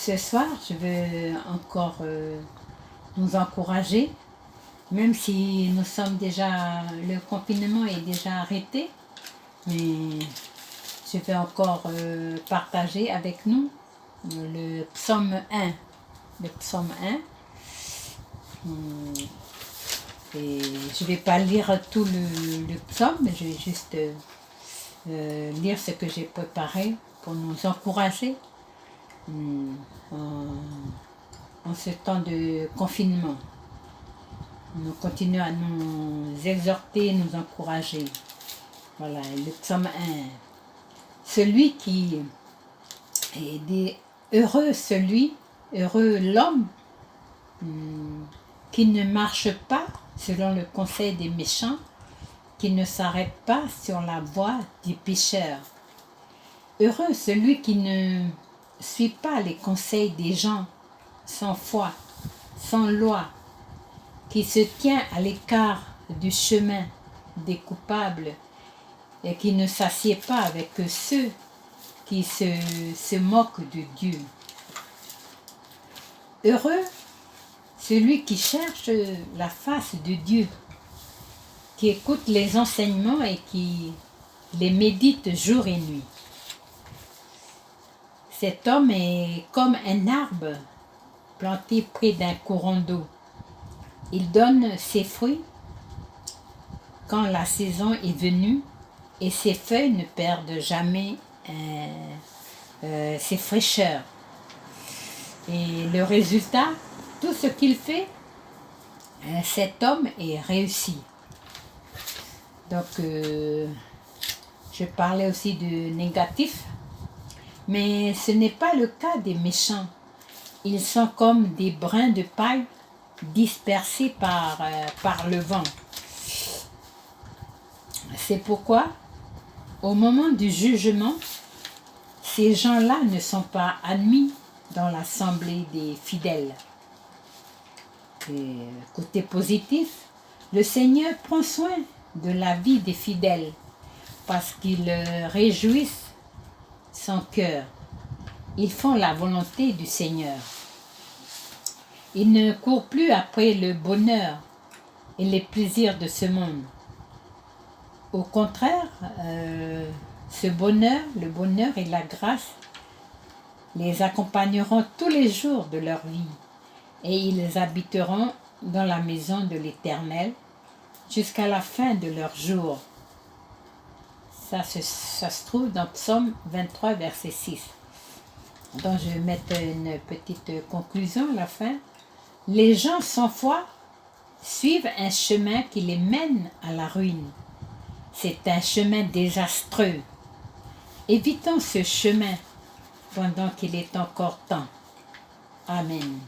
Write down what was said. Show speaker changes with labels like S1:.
S1: Ce soir, je veux encore nous encourager, même si le confinement est déjà arrêté, mais je vais encore partager avec nous le psaume 1. Le psaume 1. Et je ne vais pas lire tout le psaume, mais je vais juste lire ce que j'ai préparé pour nous encourager en ce temps de confinement. Nous continuons à nous exhorter, nous encourager. Voilà, le psaume 1. Celui qui est heureux l'homme qui ne marche pas selon le conseil des méchants, qui ne s'arrête pas sur la voie des pécheurs. Heureux celui qui ne suit pas les conseils des gens sans foi, sans loi, qui se tient à l'écart du chemin des coupables et qui ne s'assied pas avec ceux qui se moquent de Dieu. Heureux celui qui cherche la face de Dieu, qui écoute les enseignements et qui les médite jour et nuit. Cet homme est comme un arbre planté près d'un courant d'eau. Il donne ses fruits quand la saison est venue et ses feuilles ne perdent jamais ses fraîcheurs. Et le résultat, tout ce qu'il fait, cet homme est réussi. Donc, je parlais aussi de négatif, mais ce n'est pas le cas des méchants. Ils sont comme des brins de paille dispersés par le vent. C'est pourquoi, au moment du jugement, ces gens-là ne sont pas admis dans l'assemblée des fidèles. Et côté positif, le Seigneur prend soin de la vie des fidèles parce qu'ils réjouissent son cœur. Ils font la volonté du Seigneur. Ils ne courent plus après le bonheur et les plaisirs de ce monde. Au contraire, le bonheur et la grâce les accompagneront tous les jours de leur vie et ils habiteront dans la maison de l'Éternel jusqu'à la fin de leur jour. Ça se trouve dans Psaume 23, verset 6. Donc je vais mettre une petite conclusion à la fin. Les gens sans foi suivent un chemin qui les mène à la ruine. C'est un chemin désastreux. Évitons ce chemin pendant qu'il est encore temps. Amen.